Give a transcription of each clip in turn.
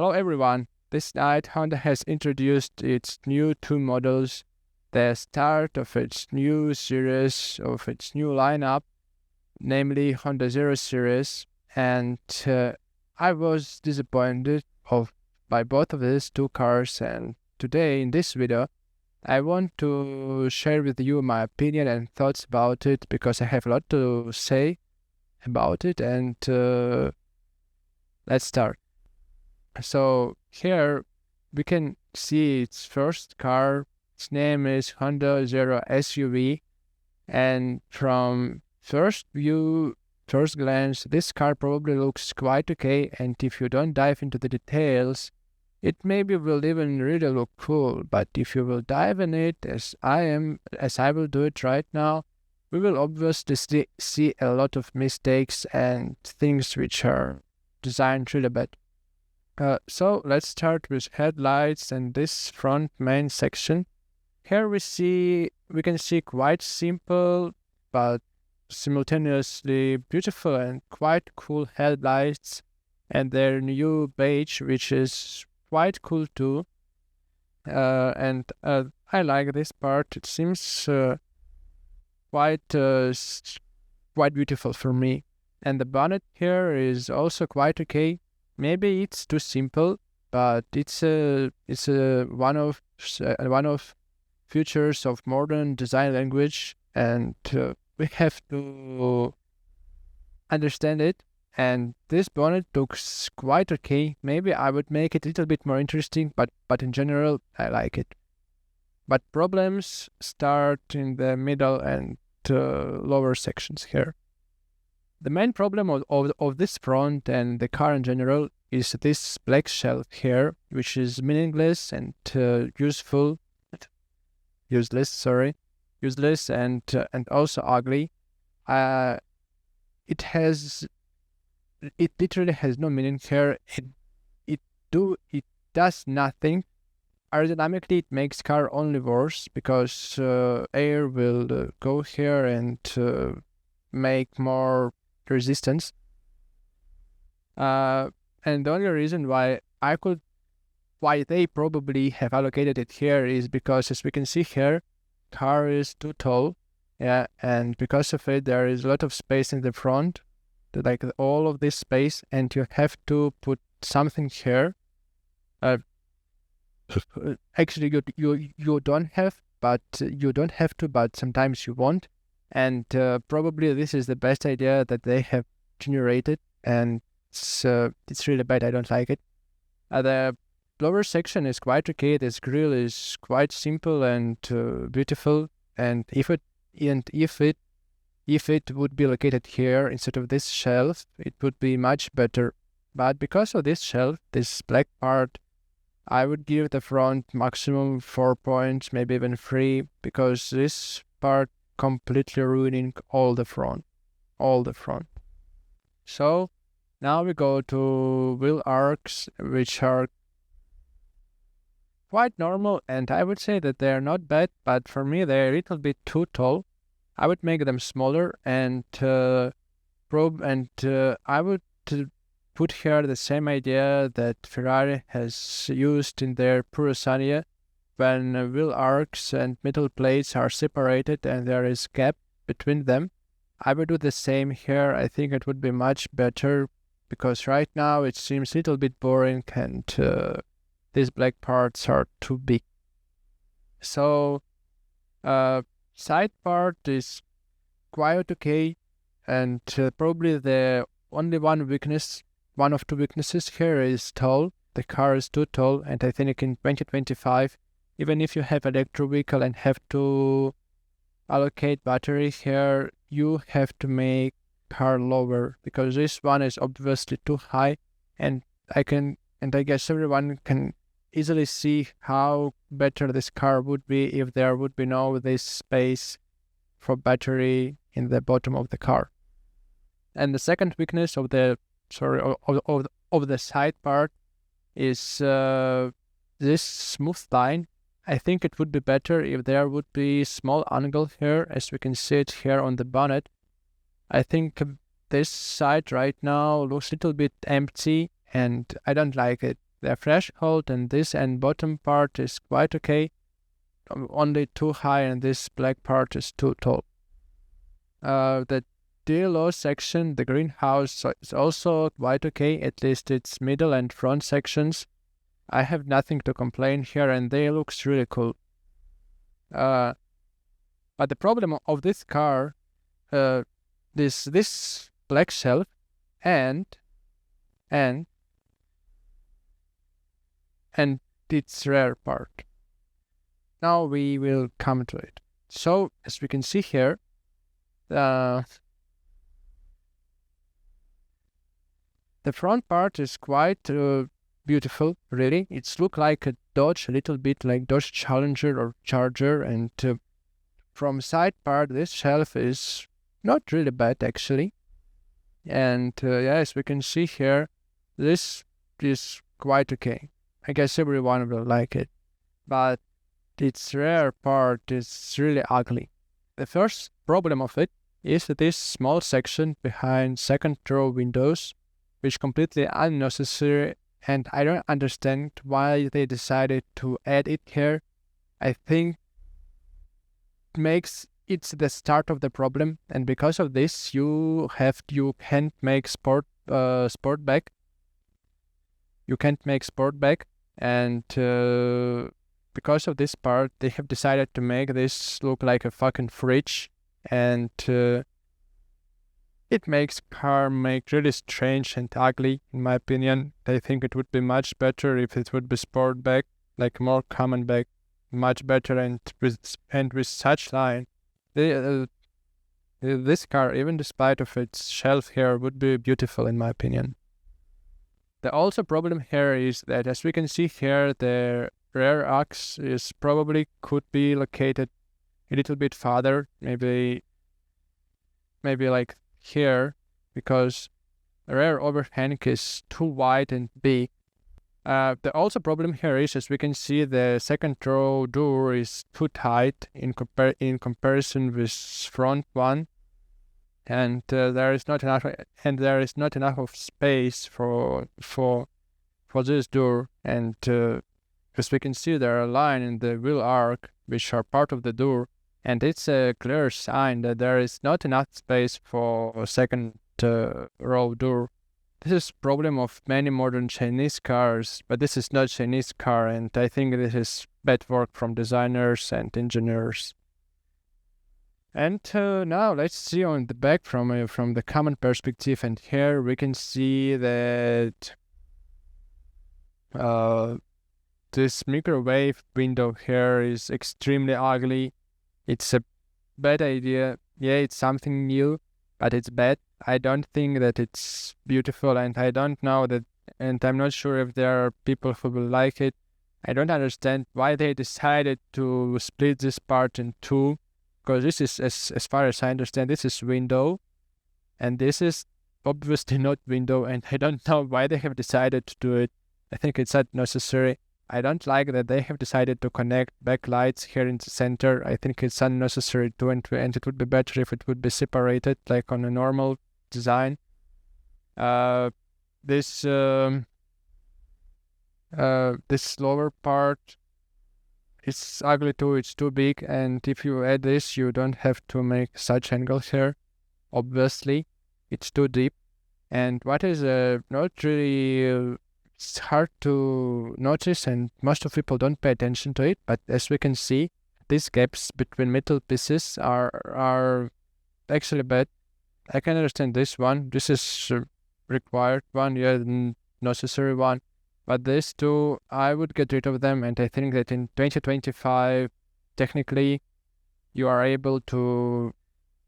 Hello everyone. This night Honda has introduced its new two models, the start of its new series, of its new lineup, namely Honda Zero Series, and I was disappointed by both of these two cars, and today in this video I want to share with you my opinion and thoughts about it because I have a lot to say about it, and let's start. So here we can see its first car. Its name is Honda Zero SUV, and from first glance, this car probably looks quite okay, and if you don't dive into the details, it maybe will even really look cool. But if you will dive in it, as I will do it right now, we will obviously see a lot of mistakes and things which are designed really bad. So let's start with headlights and this front main section. Here we can see quite simple but simultaneously beautiful and quite cool headlights, and their new beige, which is quite cool too. I like this part. It seems quite beautiful for me. And the bonnet here is also quite okay. Maybe it's too simple, but it's one of features of modern design language, and we have to understand it. And this bonnet looks quite okay. Maybe I would make it a little bit more interesting, but in general, I like it. But problems start in the middle and lower sections here. The main problem of this front and the car in general is this black shelf here, which is meaningless and useless, and also ugly. It literally has no meaning here. It does nothing. Aerodynamically, it makes car only worse because air will go here and make more resistance. And the only reason why they probably have allocated it here is because, as we can see here, car is too tall, and because of it there is a lot of space in the front, like all of this space, and you have to put something here. Actually, you don't have to, but sometimes you want. And probably this is the best idea that they have generated, and it's really bad. I don't like it. The lower section is quite okay. This grille is quite simple and beautiful. And if it would be located here instead of this shelf, it would be much better. But because of this shelf, this black part, I would give the front maximum 4 points, maybe even 3, because this part completely ruining all the front. So now we go to wheel arcs, which are quite normal, and I would say that they are not bad, but for me they're a little bit too tall. I would make them smaller, and I would put here the same idea that Ferrari has used in their Purosangue, when wheel arcs and metal plates are separated and there is gap between them. I would do the same here. I think it would be much better, because right now it seems a little bit boring and these black parts are too big. So side part is quite okay, and probably the only one of two weaknesses here is tall. The car is too tall, and I think in 2025, even if you have electric vehicle and have to allocate battery here, you have to make car lower, because this one is obviously too high, and I guess everyone can easily see how better this car would be if there would be no this space for battery in the bottom of the car. And the second weakness of the side part is this smooth line. I think it would be better if there would be small angle here, as we can see it here on the bonnet. I think this side right now looks a little bit empty, and I don't like it. The threshold and this and bottom part is quite okay, only too high, and this black part is too tall. The DLO section, the greenhouse, is also quite okay, at least its middle and front sections. I have nothing to complain here, and they looks really cool. But the problem of this car, this black shelf and its rear part. Now we will come to it. So as we can see here, the front part is quite beautiful, really. It's look like a Dodge, a little bit like Dodge Challenger or Charger, and from side part, this shelf is not really bad actually. And as we can see here, this is quite okay. I guess everyone will like it, but its rear part is really ugly. The first problem of it is this small section behind second row windows, which is completely unnecessary, and I don't understand why they decided to add it here. I think it's the start of the problem, and because of this you can't make Sportback. You can't make Sportback, and because of this part they have decided to make this look like a fucking fridge, and it makes car really strange and ugly, in my opinion. I think it would be much better if it would be Sportback, like more common back, much better, and with such line, this car, even despite of its shelf here, would be beautiful in my opinion. The also problem here is that, as we can see here, the rear axe is probably could be located a little bit farther, maybe like here, because the rear overhang is too wide and big. The also problem here is, as we can see, the second row door is too tight in comparison with front one, and there is not enough of space for this door. And as we can see, there are lines in the wheel arc which are part of the door, and it's a clear sign that there is not enough space for a second row door. This is problem of many modern Chinese cars, but this is not Chinese car, and I think this is bad work from designers and engineers. And now let's see on the back from the common perspective, and here we can see that this microwave window here is extremely ugly. It's a bad idea. Yeah, it's something new, but it's bad. I don't think that it's beautiful, and I don't know that, and I'm not sure if there are people who will like it. I don't understand why they decided to split this part in two, because this is, as far as I understand, this is window, and this is obviously not window, and I don't know why they have decided to do it. I think it's not necessary. I don't like that they have decided to connect backlights here in the center. I think it's unnecessary too, and it would be better if it would be separated, like on a normal design. This lower part is ugly too. It's too big, and if you add this, you don't have to make such angles here. Obviously, it's too deep. And what is not really it's hard to notice, and most of people don't pay attention to it, but as we can see, these gaps between metal pieces are actually bad. I can understand this one. This is required one, yeah, necessary one. But these two, I would get rid of them, and I think that in 2025, technically, you are able to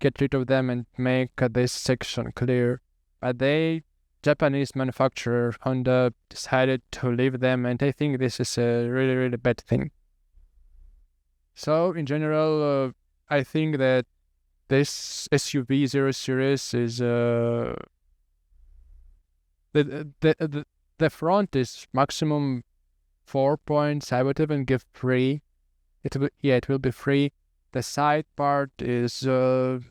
get rid of them and make this section clear. But Japanese manufacturer Honda decided to leave them, and I think this is a really, really bad thing. So in general, I think that this SUV 0 Series is the front is maximum 4 points. I would even give 3. It will be 3. The side part is the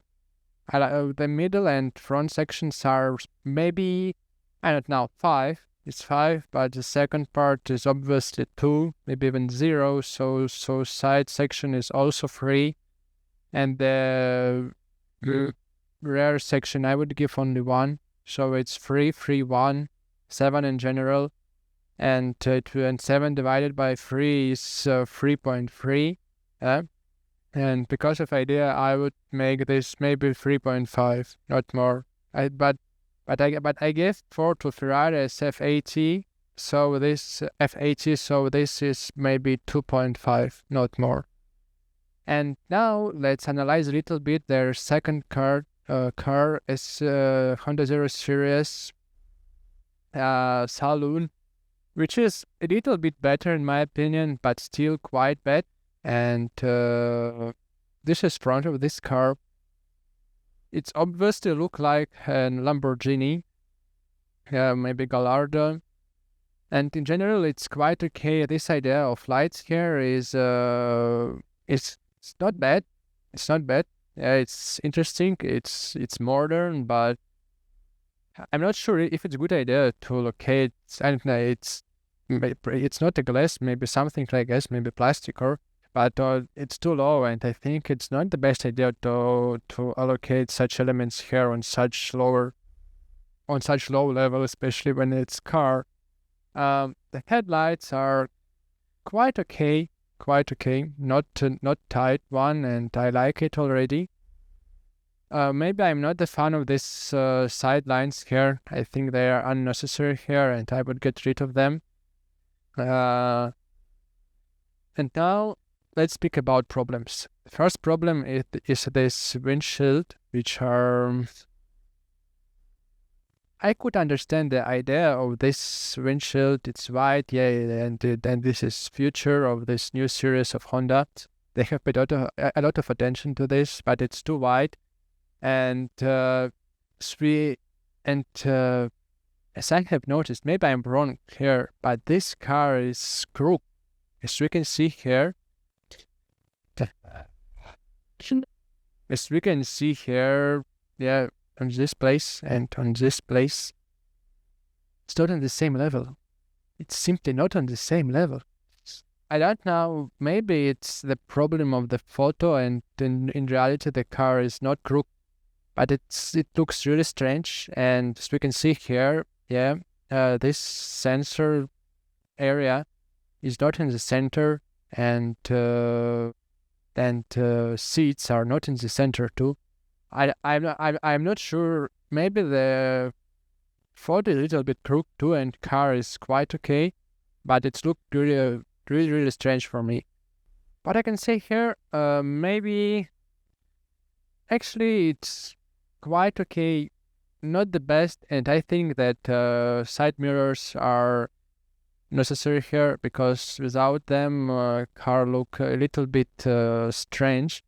middle and front sections are maybe, I don't know, 5. is 5, but the second part is obviously 2, maybe even 0, so side section is also 3, and the rear section I would give only 1, so it's 3, 3, 1, 7 in general, and 7 divided by 3 is 3.3, and because of idea I would make this maybe 3.5, not more. But I gave 4 to Ferrari as F80, so this is maybe 2.5, not more. And now let's analyze a little bit their second car is Honda Zero Series Saloon, which is a little bit better in my opinion, but still quite bad. And this is front of this car. It's obviously look like a Lamborghini, maybe Gallardo, and in general it's quite okay. This idea of lights here is it's not bad. It's not bad. It's interesting. It's modern, but I'm not sure if it's a good idea to locate. I don't know. It's not a glass, maybe something like this, maybe plastic, but it's too low, and I think it's not the best idea to allocate such elements here on such low level, especially when it's car. The headlights are quite okay, not tight one, and I like it already. Maybe I'm not a fan of this sidelines here. I think they are unnecessary here, and I would get rid of them. And now let's speak about problems. The first problem is this windshield, which are... I could understand the idea of this windshield. It's white, yeah, and this is future of this new series of Honda. They have paid a lot of attention to this, but it's too wide. And as I have noticed, maybe I'm wrong here, but this car is crooked. As we can see here, yeah, on this place and on this place, it's not on the same level. It's simply not on the same level. I don't know, maybe it's the problem of the photo, and in reality the car is not crooked, but it looks really strange. And as we can see here, yeah, this sensor area is not in the center, and seats are not in the center too. I'm not sure. Maybe the photo is a little bit crooked too, and car is quite okay, but it's looked really strange for me. What I can say here, maybe actually it's quite okay, not the best, and I think that side mirrors are necessary here, because without them car look a little bit strange.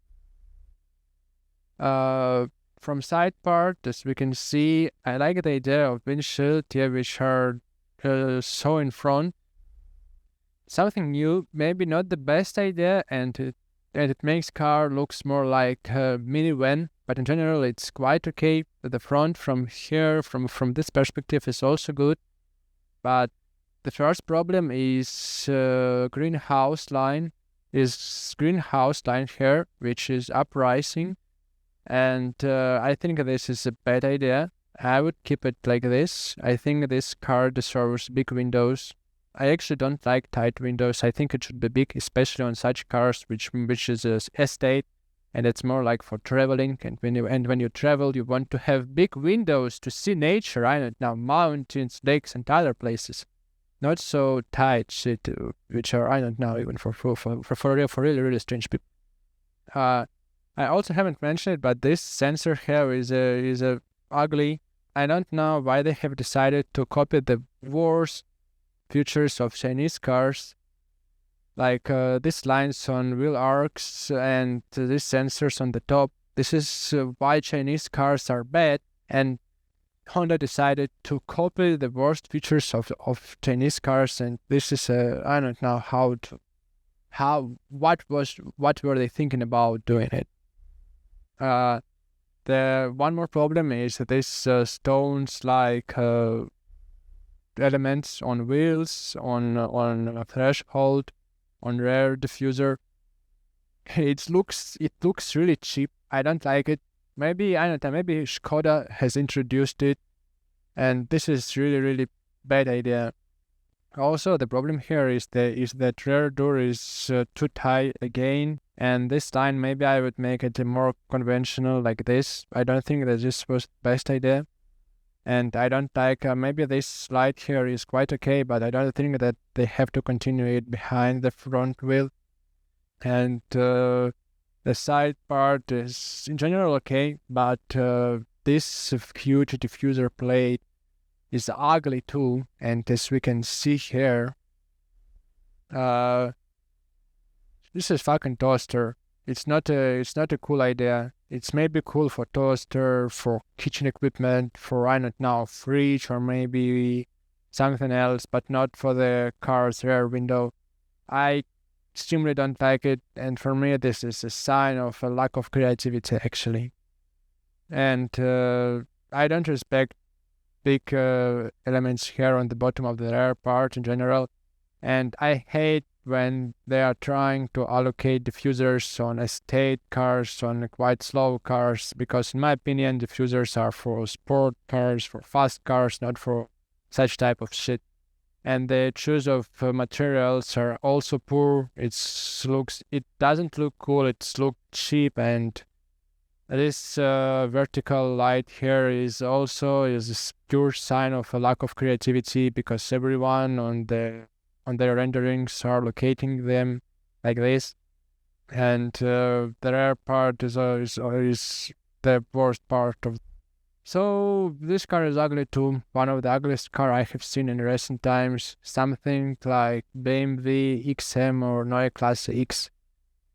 From side part, as we can see, I like the idea of windshield here, which are so in front. Something new, maybe not the best idea, and it makes car looks more like a minivan, but in general it's quite okay. The front from here, from this perspective, is also good, but the first problem is greenhouse line here, which is uprising, and I think this is a bad idea. I would keep it like this. I think this car deserves big windows. I actually don't like tight windows. I think it should be big, especially on such cars which is a estate, and it's more like for traveling. And when you travel, you want to have big windows to see nature. I don't know, mountains, lakes, and other places. Not so tight shit, which are, I don't know, even for really strange people. I also haven't mentioned it, but this sensor here is a ugly. I don't know why they have decided to copy the worst features of Chinese cars, like these lines on wheel arcs and these sensors on the top. This is why Chinese cars are bad, and Honda decided to copy the worst features of Chinese cars, and this is I don't know what were they thinking about doing it. The one more problem is this stones like elements on wheels, on a threshold, on rear diffuser. It looks really cheap. I don't like it. Maybe, I don't know, maybe Skoda has introduced it, and this is really bad idea. Also, the problem here is that rear door is too tight again, and this time maybe I would make it more conventional like this. I don't think that this was the best idea, and I don't like, maybe this slide here is quite okay, but I don't think that they have to continue it behind the front wheel. And the side part is in general okay, but this huge diffuser plate is ugly too, and as we can see here, this is fucking toaster. It's not a cool idea. It's maybe cool for toaster, for kitchen equipment, for, I don't know, fridge, or maybe something else, but not for the car's rear window. I extremely don't like it, and for me this is a sign of a lack of creativity actually. And I don't respect big elements here on the bottom of the rear part in general, and I hate when they are trying to allocate diffusers on estate cars, on quite slow cars, because in my opinion diffusers are for sport cars, for fast cars, not for such type of shit. And the choice of materials are also poor. It doesn't look cool, it's look cheap, and this vertical light here is also a pure sign of a lack of creativity, because everyone on their renderings are locating them like this, and the rear part is the worst part of. So this car is ugly too, one of the ugliest car I have seen in recent times, something like BMW XM or Neue Klasse X.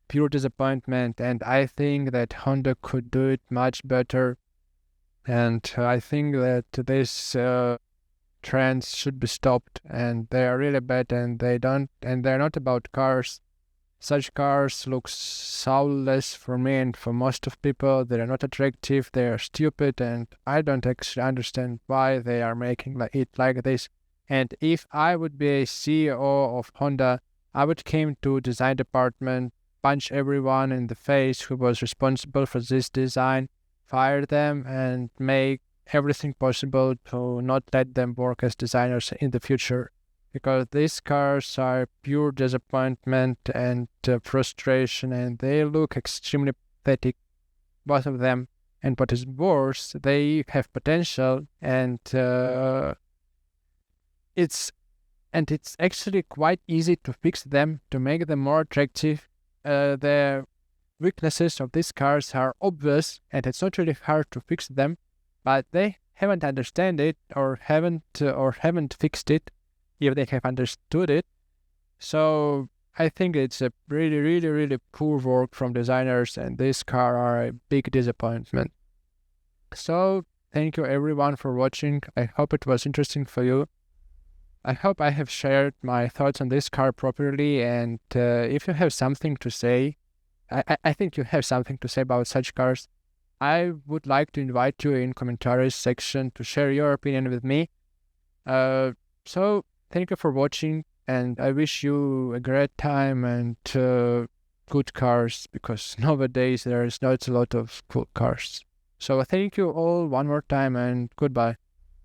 Pure disappointment, and I think that Honda could do it much better, and I think that this trends should be stopped, and they are really bad, and they're not about cars. Such cars look soulless for me and for most of people. They are not attractive, they are stupid, and I don't actually understand why they are making it like this. And if I would be a CEO of Honda, I would came to design department, punch everyone in the face who was responsible for this design, fire them, and make everything possible to not let them work as designers in the future. Because these cars are pure disappointment and frustration, and they look extremely pathetic, both of them. And what is worse, they have potential, and it's actually quite easy to fix them, to make them more attractive. The weaknesses of these cars are obvious, and it's not really hard to fix them, but they haven't understand it, or haven't fixed it, if they have understood it. So I think it's a really poor work from designers, and this car are a big disappointment. So thank you everyone for watching. I hope it was interesting for you. I hope I have shared my thoughts on this car properly, and if you have something to say, I think you have something to say about such cars, I would like to invite you in commentaries section to share your opinion with me. So thank you for watching, and I wish you a great time and good cars, because nowadays there is not a lot of cool cars. So thank you all one more time, and goodbye.